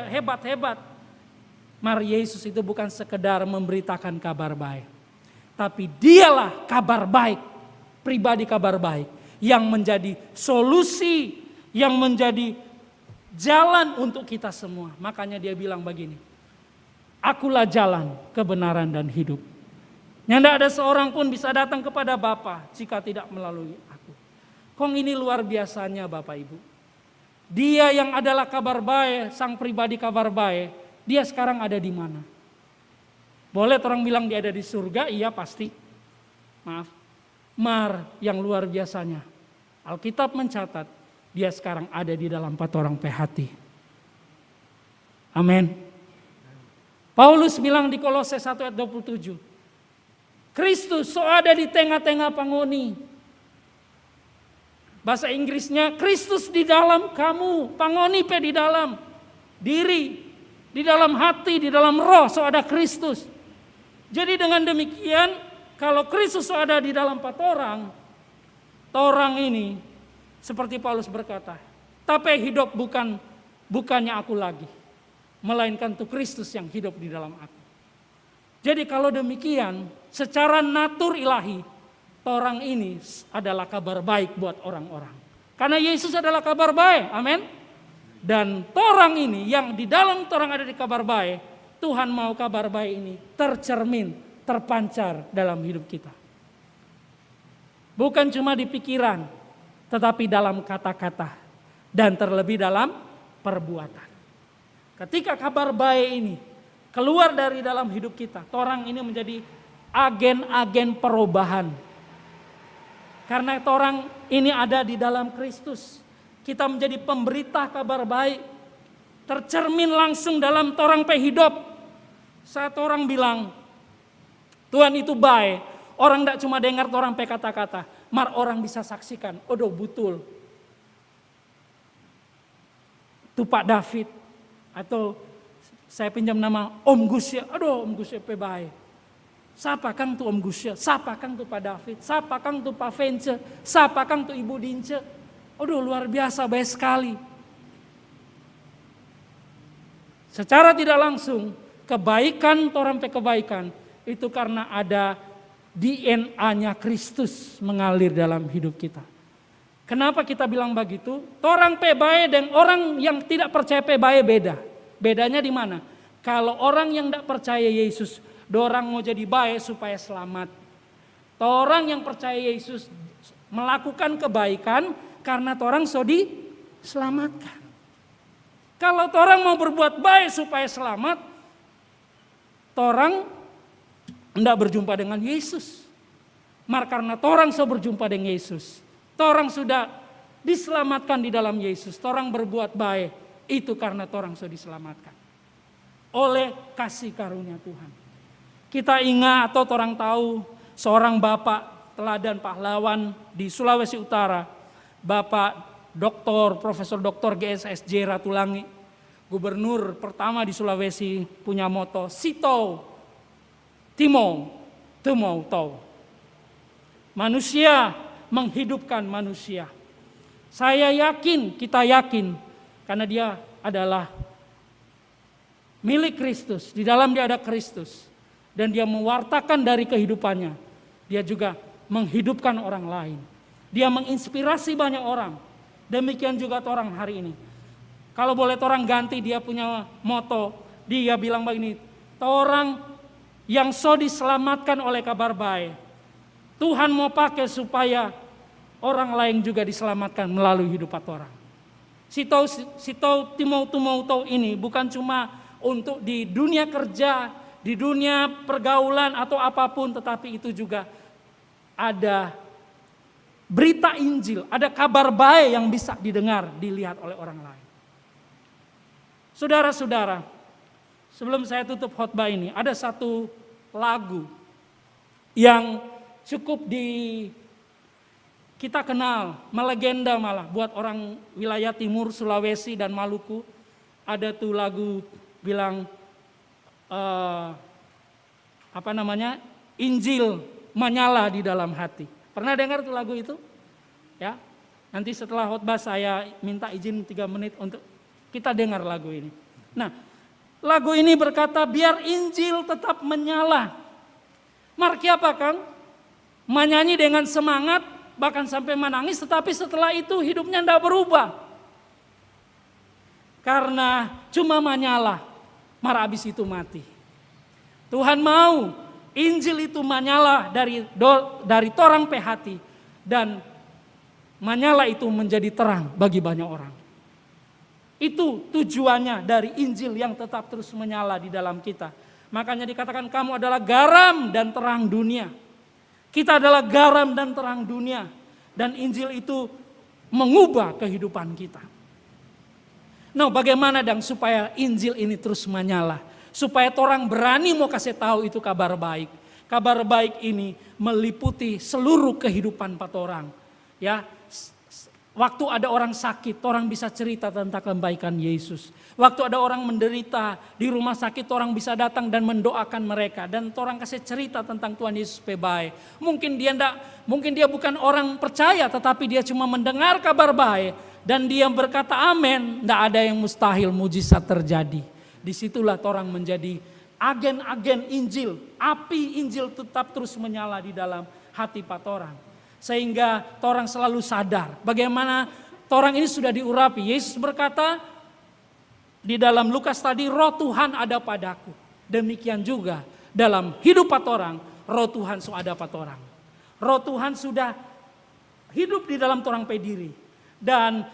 hebat-hebat. Mari Yesus itu bukan sekedar memberitakan kabar baik. Tapi dialah kabar baik, pribadi kabar baik. Yang menjadi solusi, yang menjadi jalan untuk kita semua. Makanya dia bilang begini, akulah jalan, kebenaran dan hidup. Yang tidak ada seorang pun bisa datang kepada Bapa jika tidak melalui aku. Kong ini luar biasanya Bapak Ibu. Dia yang adalah kabar baik, sang pribadi kabar baik, dia sekarang ada di mana? Boleh orang bilang dia ada di surga, iya pasti. Maaf. Yang luar biasanya, Alkitab mencatat, dia sekarang ada di dalam 4 orang pehati. Amin. Paulus bilang di Kolose 1 ayat 27. Kristus ada di tengah-tengah pangoni. Bahasa Inggrisnya, Kristus di dalam kamu. Pangoni di dalam diri. Di dalam hati, di dalam roh ada Kristus. Jadi dengan demikian, kalau Kristus ada di dalam 4 orang ini, seperti Paulus berkata, tapi hidup bukannya aku lagi, melainkan itu Kristus yang hidup di dalam aku. Jadi kalau demikian, secara natur ilahi, orang ini adalah kabar baik buat orang-orang. Karena Yesus adalah kabar baik, amin. Dan orang ini yang di dalam orang ada di kabar baik, Tuhan mau kabar baik ini tercermin, terpancar dalam hidup kita. Bukan cuma di pikiran, tetapi dalam kata-kata dan terlebih dalam perbuatan. Ketika kabar baik ini keluar dari dalam hidup kita, orang ini menjadi agen-agen perubahan. Karena orang ini ada di dalam Kristus. kita menjadi pemberita kabar baik, tercermin langsung dalam torang pe hidup. Saat orang bilang, Tuhan itu baik, orang tidak cuma dengar torang pe kata-kata, mar orang bisa saksikan, odo betul. Itu Pak David, atau saya pinjam nama Om Gusya, aduh Om Gusya pe baik. Siapa kang tu Om Gusya, siapa kang tu Pak David, siapa kang tu Pak Vence, siapa kang tu Ibu Dince. Aduh luar biasa, baik sekali. Secara tidak langsung, kebaikan, torang pe kebaikan, itu karena ada DNA-nya Kristus mengalir dalam hidup kita. Kenapa kita bilang begitu? Torang pe baik dan orang yang tidak percaya pe baik beda. Bedanya di mana? Kalau orang yang tidak percaya Yesus, dorang mau jadi baik supaya selamat. Orang yang percaya Yesus melakukan kebaikan karena torang so diselamatkan. Kalau torang mau berbuat baik supaya selamat, torang tidak berjumpa dengan Yesus. Mar karena torang so berjumpa dengan Yesus, torang sudah diselamatkan di dalam Yesus. Torang berbuat baik itu karena torang so diselamatkan oleh kasih karunia Tuhan. Kita ingat atau torang tahu seorang bapak teladan pahlawan di Sulawesi Utara, Bapak Dr. Profesor Dr. GSSJ Ratulangi, gubernur pertama di Sulawesi, punya moto Sito Timo Tau. Manusia menghidupkan manusia. Saya yakin, kita yakin, karena dia adalah milik Kristus. Di dalam dia ada Kristus. Dan dia mewartakan dari kehidupannya. Dia juga menghidupkan orang lain. Dia menginspirasi banyak orang. Demikian juga orang hari ini. Kalau boleh orang ganti, dia punya moto. Dia bilang begini, orang yang so diselamatkan oleh kabar baik, Tuhan mau pakai supaya orang lain juga diselamatkan melalui hidup orang. Sito Timo ini bukan cuma untuk di dunia kerja, di dunia pergaulan atau apapun, tetapi itu juga ada berita Injil, ada kabar baik yang bisa didengar, dilihat oleh orang lain. Saudara-saudara, sebelum saya tutup khotbah ini, ada satu lagu yang cukup kita kenal, melegenda malah buat orang wilayah timur Sulawesi dan Maluku. Ada tuh lagu bilang Injil menyala di dalam hati. Pernah dengar tuh lagu itu? Ya. Nanti setelah khotbah saya minta izin 3 menit untuk kita dengar lagu ini. Nah, lagu ini berkata biar Injil tetap menyala. Marki apa Kang? Menyanyi dengan semangat, bahkan sampai menangis, tetapi setelah itu hidupnya tidak berubah. Karena cuma menyala, mar abis itu mati. Tuhan mau Injil itu menyala dari torang pe hati, dan menyala itu menjadi terang bagi banyak orang. Itu tujuannya dari Injil yang tetap terus menyala di dalam kita. Makanya dikatakan kamu adalah garam dan terang dunia. Kita adalah garam dan terang dunia. Dan Injil itu mengubah kehidupan kita. Nah, bagaimana dong supaya Injil ini terus menyala? Supaya orang berani mau kasih tahu itu kabar baik. Kabar baik ini meliputi seluruh kehidupan orang. Ya, waktu ada orang sakit, orang bisa cerita tentang kebaikan Yesus. Waktu ada orang menderita di rumah sakit, orang bisa datang dan mendoakan mereka. Dan orang kasih cerita tentang Tuhan Yesus baik. Mungkin dia bukan orang percaya, tetapi dia cuma mendengar kabar baik. Dan dia berkata amin, tidak ada yang mustahil, mujizat terjadi. Disitulah orang menjadi agen-agen Injil. Api Injil tetap terus menyala di dalam hati orang. Sehingga orang selalu sadar bagaimana orang ini sudah diurapi. Yesus berkata di dalam Lukas tadi, roh Tuhan ada padaku. Demikian juga dalam hidup orang, roh Tuhan sudah ada pada orang. Roh Tuhan sudah hidup di dalam orang pediri. Dan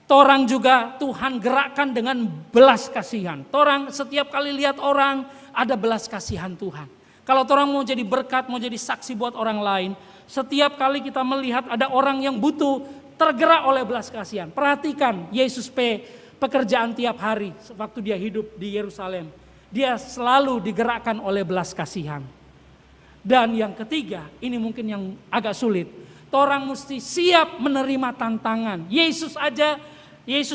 orang juga Tuhan gerakkan dengan belas kasihan. Orang setiap kali lihat orang ada belas kasihan Tuhan. Kalau orang mau jadi berkat, mau jadi saksi buat orang lain, setiap kali kita melihat ada orang yang butuh, tergerak oleh belas kasihan. Perhatikan Yesus pekerjaan tiap hari waktu dia hidup di Yerusalem. Dia selalu digerakkan oleh belas kasihan. Dan yang ketiga, ini mungkin yang agak sulit. Torang mesti siap menerima tantangan. Yesus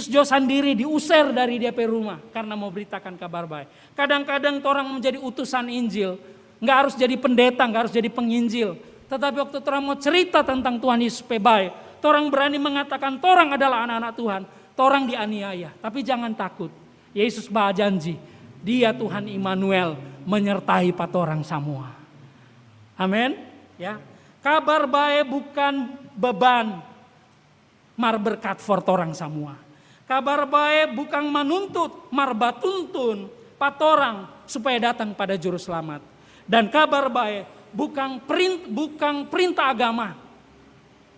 jauh sendiri diusir dari dia rumah karena mau beritakan kabar baik. Kadang-kadang torang menjadi utusan Injil. Nggak harus jadi pendeta, nggak harus jadi penginjil. Tetapi waktu torang mau cerita tentang Tuhan Yesus baik, torang berani mengatakan torang adalah anak-anak Tuhan. Torang dianiaya, tapi jangan takut. Yesus berjanji, Dia Tuhan Immanuel menyertai patorang semua. Amin. Ya. Kabar baik bukan beban, mar berkat for torang semua. Kabar baik bukan menuntut, mar batuntun patorang supaya datang pada juru selamat. Dan kabar baik bukan perintah agama.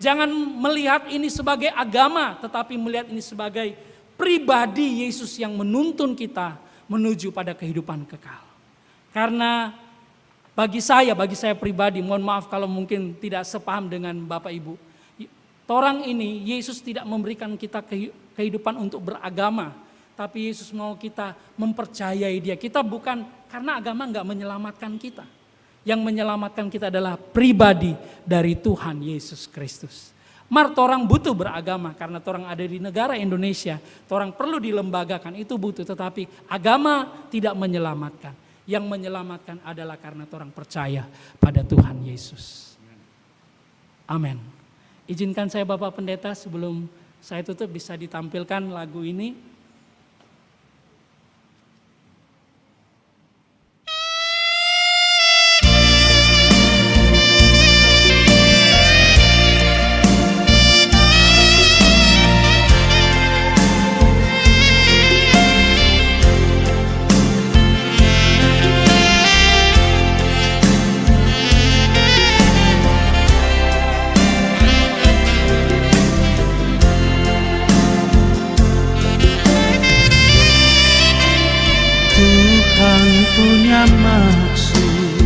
Jangan melihat ini sebagai agama, tetapi melihat ini sebagai pribadi Yesus yang menuntun kita menuju pada kehidupan kekal. Karena bagi saya pribadi, mohon maaf kalau mungkin tidak sepaham dengan Bapak Ibu. Torang ini, Yesus tidak memberikan kita kehidupan untuk beragama. Tapi Yesus mau kita mempercayai Dia. Kita bukan, karena agama enggak menyelamatkan kita. Yang menyelamatkan kita adalah pribadi dari Tuhan Yesus Kristus. Torang butuh beragama karena torang ada di negara Indonesia. Torang perlu dilembagakan, itu butuh. Tetapi agama tidak menyelamatkan. Yang menyelamatkan adalah karena orang percaya pada Tuhan Yesus. Amin. Izinkan saya Bapak Pendeta sebelum saya tutup bisa ditampilkan lagu ini. Punya maksud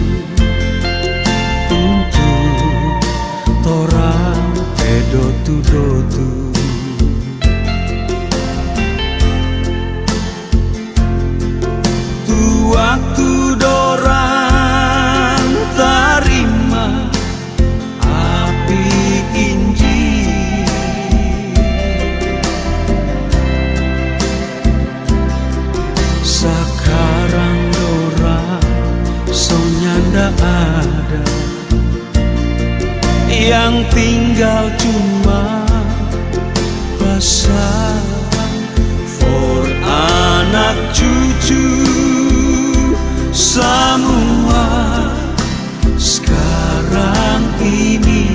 untuk torang dotu-dotu. Tu waktu dorang terima api Injil, sekarang ndak ada, yang tinggal cuma pasangan for anak cucu semua sekarang ini.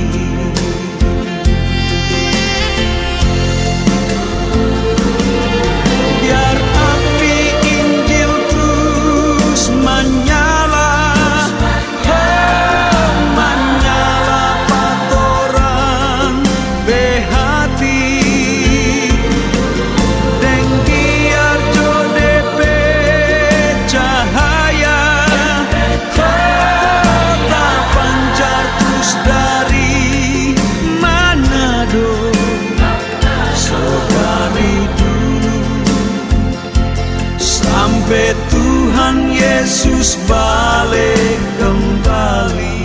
Biar api Injil terus menyala, sampai Tuhan Yesus balik kembali.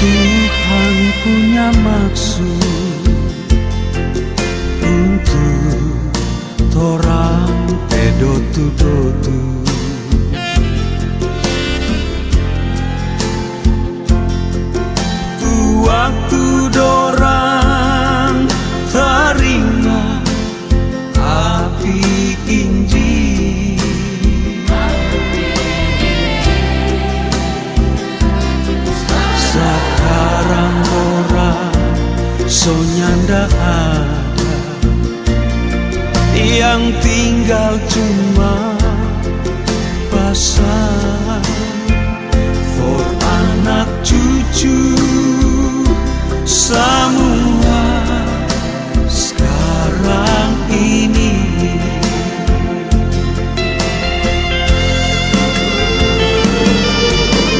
Tuhan punya maksud untuk torang dotu-dotu. Tu waktu dorang terima api Injil, sekarang orang yang tinggal cuma pasang for anak cucu semua sekarang ini.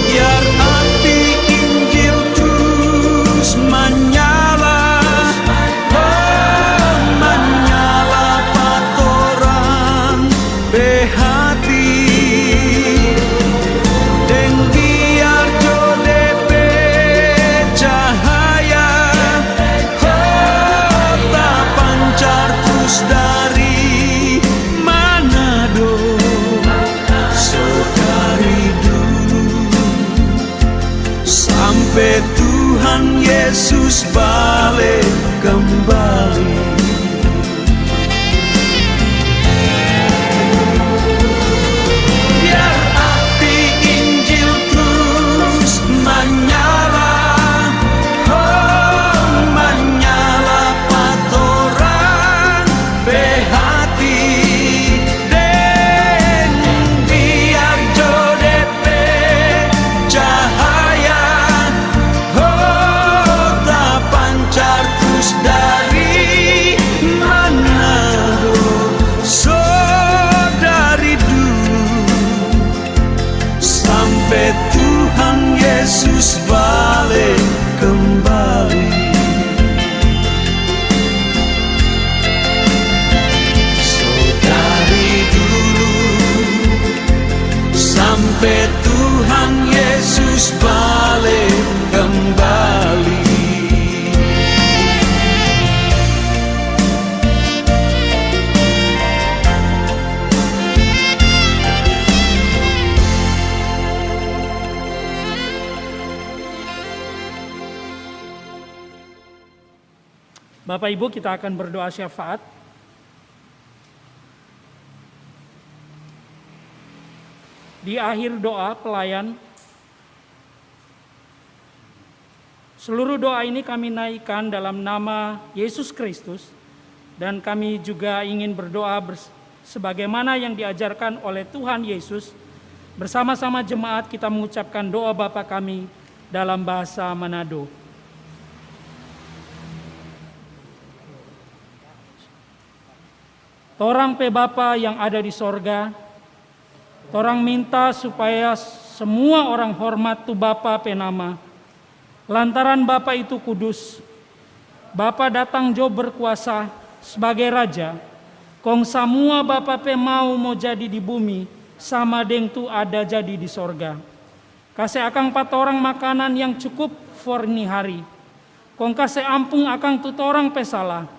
Biar api Injil terus menyala, oh menyala patoran behati, dan biar jodepe cahaya, oh tak pancar terus dari Manado, sedari dulu sampai Tuhan Yesus balik kembali. Biar api Injil terus menyala, oh menyala patoran behati, dan biar jodepe cahaya, oh tak pancar terus dari Manado, so dari dulu sampai Tuhan Yesus balik kembali. So dari dulu sampai Tuhan Yesus balik kembali. Bapak Ibu, kita akan berdoa syafaat. Di akhir doa pelayan, seluruh doa ini kami naikkan dalam nama Yesus Kristus, dan kami juga ingin berdoa sebagaimana yang diajarkan oleh Tuhan Yesus. Bersama-sama jemaat kita mengucapkan doa Bapa kami dalam bahasa Manado. Torang pe Bapa yang ada di sorga, torang minta supaya semua orang hormat tu Bapa pe nama. Lantaran Bapa itu kudus, Bapa datang jo berkuasa sebagai Raja. Kong semua Bapa pe mau jadi di bumi, sama deng tu ada jadi di sorga. Kasih akang patorang makanan yang cukup for ni hari. Kong kasih ampung akang tu torang pe salah,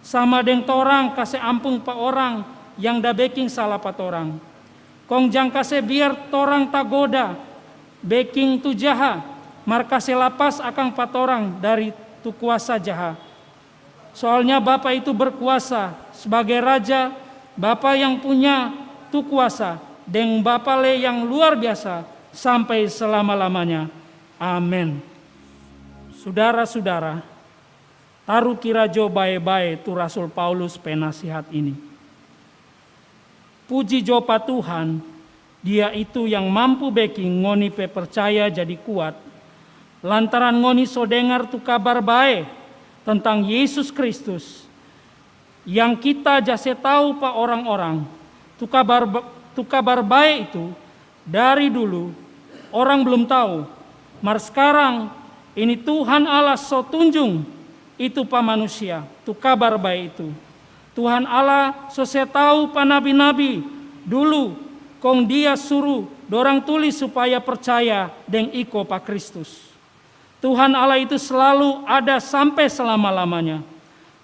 sama deng torang kasih ampung pa orang yang da baking salah patorang. Kong jang kasih biar torang tagoda baking tu jaha, mar kasih lapas akang patorang dari tu kuasa jaha. Soalnya Bapa itu berkuasa sebagai Raja, Bapa yang punya tu kuasa, deng Bapa le yang luar biasa sampai selama-lamanya. Amin. Saudara-saudara, taruh kira jo bae-bae tu Rasul Paulus penasihat ini. Puji jopa Tuhan, dia itu yang mampu baking ngoni pe percaya jadi kuat. Lantaran ngoni so dengar tu kabar bae tentang Yesus Kristus, yang kita jase tahu pa orang-orang. Tu kabar bae itu dari dulu orang belum tahu, mar sekarang ini Tuhan Allah so tunjung itu pa manusia, tu kabar baik itu. Tuhan Allah so saya tahu pa nabi-nabi dulu, kong dia suruh dorang tulis supaya percaya deng iko pa Kristus. Tuhan Allah itu selalu ada sampai selama-lamanya.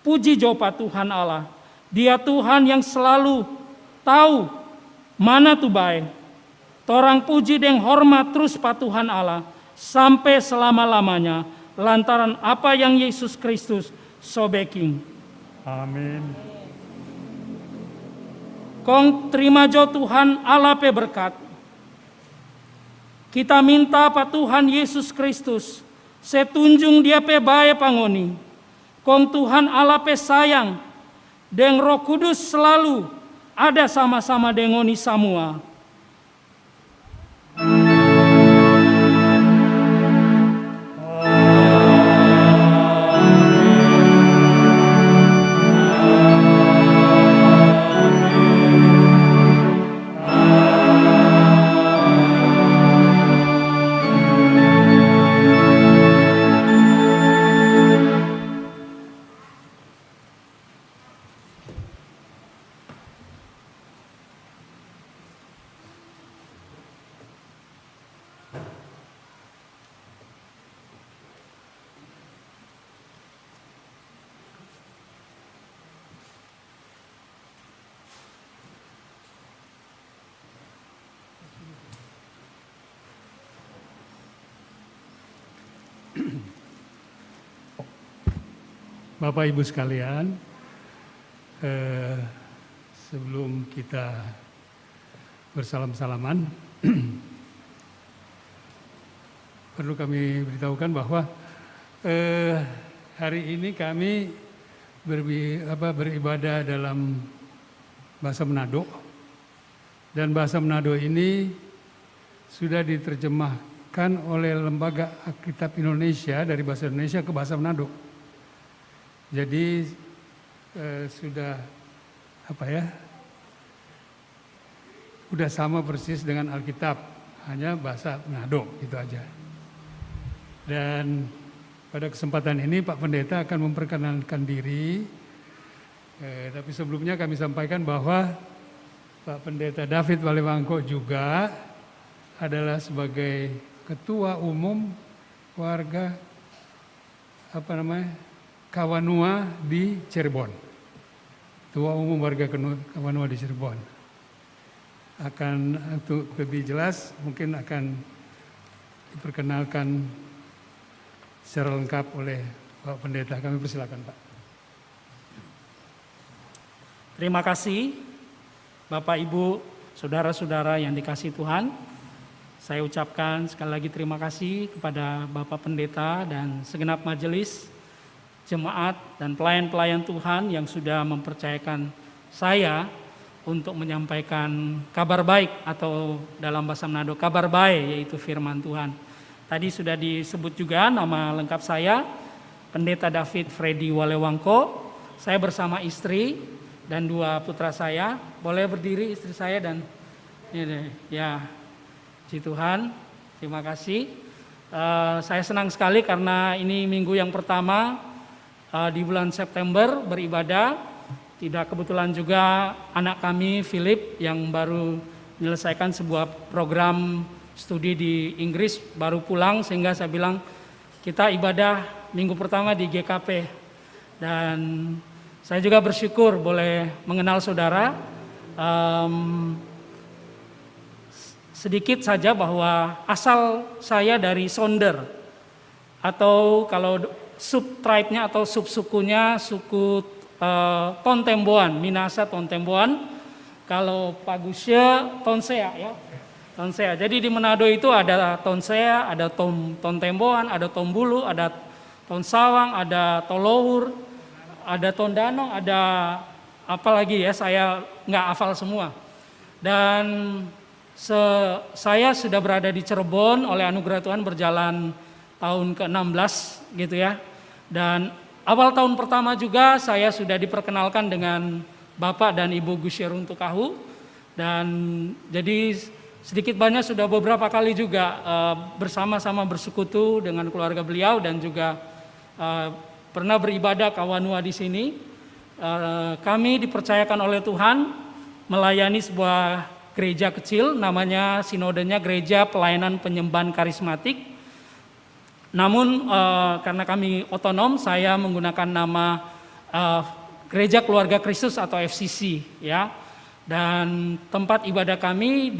Puji jopa Tuhan Allah. Dia Tuhan yang selalu tahu mana tu baik. Torang puji deng hormat terus pa Tuhan Allah sampai selama-lamanya. Lantaran apa yang Yesus Kristus so baking. Amin. Kong terima jo Tuhan Allah pe berkat. Kita minta pa Tuhan Yesus Kristus setunjung dia pe bae pangoni. Kong Tuhan Allah pe sayang Deng Roh Kudus selalu ada sama-sama dengoni samua. Bapak Ibu sekalian, sebelum kita bersalam-salaman, perlu kami beritahukan bahwa hari ini kami beribadah dalam bahasa Manado, dan bahasa Manado ini sudah diterjemahkan oleh Lembaga Alkitab Indonesia dari bahasa Indonesia ke bahasa Manado. Jadi sudah udah sama persis dengan Alkitab, hanya bahasa Manado gitu aja. Dan pada kesempatan ini Pak Pendeta akan memperkenalkan diri. Tapi sebelumnya kami sampaikan bahwa Pak Pendeta David Walewangko juga adalah sebagai Ketua Umum Warga Kawanua di Cirebon. Ketua Umum Warga Kawanua di Cirebon. Untuk lebih jelas mungkin akan diperkenalkan secara lengkap oleh Pak Pendeta. Kami persilakan, Pak. Terima kasih Bapak, Ibu, saudara-saudara yang dikasihi Tuhan. Saya ucapkan sekali lagi terima kasih kepada Bapak Pendeta dan segenap majelis, jemaat dan pelayan-pelayan Tuhan yang sudah mempercayakan saya untuk menyampaikan kabar baik, atau dalam bahasa Manado kabar baik, yaitu firman Tuhan. Tadi sudah disebut juga nama lengkap saya, Pendeta David Freddy Walewangko. Saya bersama istri dan 2 putra saya. Boleh berdiri istri saya dan ya, puji Tuhan, terima kasih. Saya senang sekali karena ini minggu yang pertama di bulan September beribadah. Tidak kebetulan juga anak kami Philip yang baru menyelesaikan sebuah program studi di Inggris baru pulang, sehingga saya bilang kita ibadah minggu pertama di GKP. Dan saya juga bersyukur boleh mengenal saudara. Sedikit saja bahwa asal saya dari Sonder, atau kalau sub-tribe-nya atau sub-sukunya suku Tontemboan, Minasa Tontemboan. Kalau Pagusya Tonsea ya. Tonsea. Jadi di Manado itu ada Tonsea, ada Tontemboan, ada Tombulu, ada Tonsawang, ada Tolowur, ada Tondano, ada apa lagi ya, saya nggak hafal semua. Dan saya sudah berada di Cirebon oleh anugerah Tuhan berjalan tahun ke-16 gitu ya. Dan awal tahun pertama juga saya sudah diperkenalkan dengan Bapak dan Ibu Gusyerun Tukahu. Dan jadi sedikit banyak sudah beberapa kali juga bersama-sama bersekutu dengan keluarga beliau, dan juga pernah beribadah Kawanua di sini. Kami dipercayakan oleh Tuhan melayani sebuah gereja kecil, namanya sinodenya Gereja Pelayanan Penyembahan Karismatik. Namun karena kami otonom, saya menggunakan nama Gereja Keluarga Kristus atau FCC ya. Dan tempat ibadah kami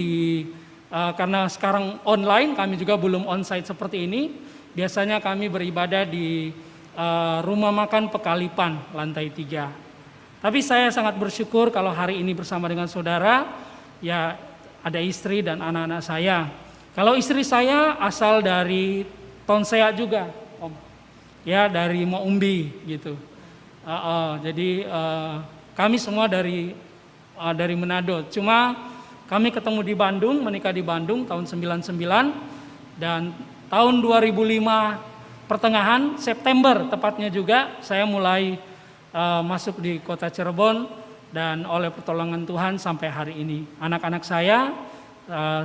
karena sekarang online, kami juga belum onsite seperti ini. Biasanya kami beribadah di rumah makan Pekalipan lantai 3. Tapi saya sangat bersyukur kalau hari ini bersama dengan saudara, ya ada istri dan anak-anak saya. Kalau istri saya asal dari Tonsea juga, Om. Ya dari Maumbi gitu. Jadi kami semua dari Manado. Cuma kami ketemu di Bandung, menikah di Bandung tahun 99, dan tahun 2005 pertengahan September tepatnya juga saya mulai masuk di kota Cirebon, dan oleh pertolongan Tuhan sampai hari ini anak-anak saya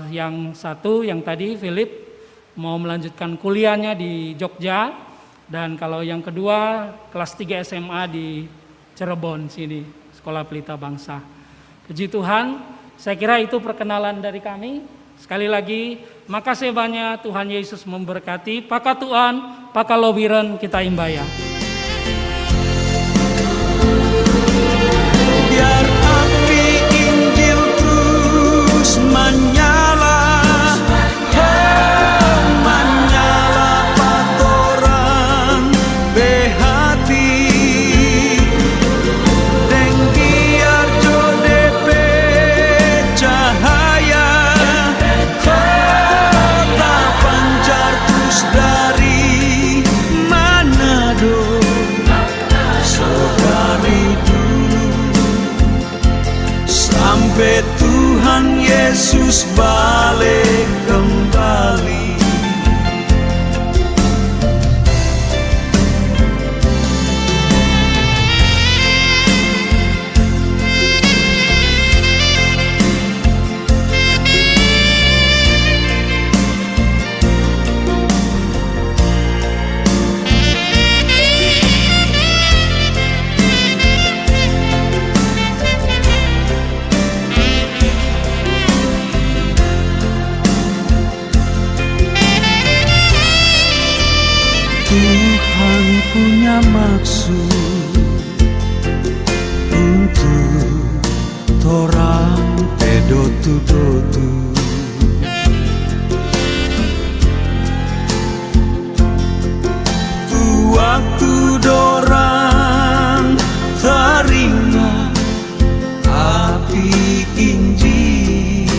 yang satu yang tadi Philip mau melanjutkan kuliahnya di Jogja, dan kalau yang kedua kelas 3 SMA di Cirebon sini, Sekolah Pelita Bangsa. Puji Tuhan, saya kira itu perkenalan dari kami. Sekali lagi, makasih banyak, Tuhan Yesus memberkati. Pakatuan, pakalobiran kita imbaya. Biar api Injil terus menyala, menyala patoran behati, deng biar JODP cahaya, kota pancar terus dari Manado, dari dulu sampai Tuhan Yesus balik kembali. Tuhan punya maksud untuk torang pedotu-dotu. Tu waktu dorang terima api Injil,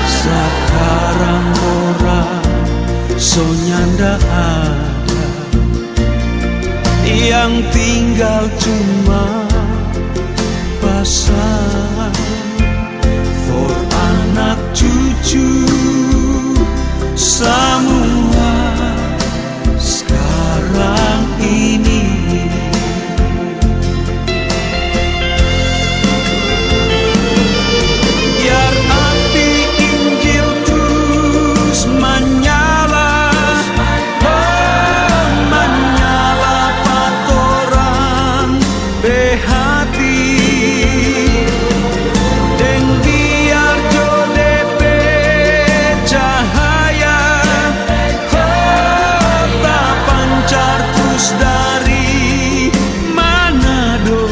sekarang orang sonyanda ada, yang tinggal cuma pasang for anak cucu semua sekarang ini. Biar api Injil terus menyala, menyala patoran behati, deng biar JODP cahaya, kota pancar terus dari Manado,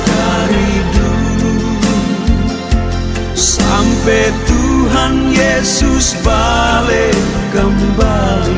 dari dulu sampai Tuhan Yesus balik kembali.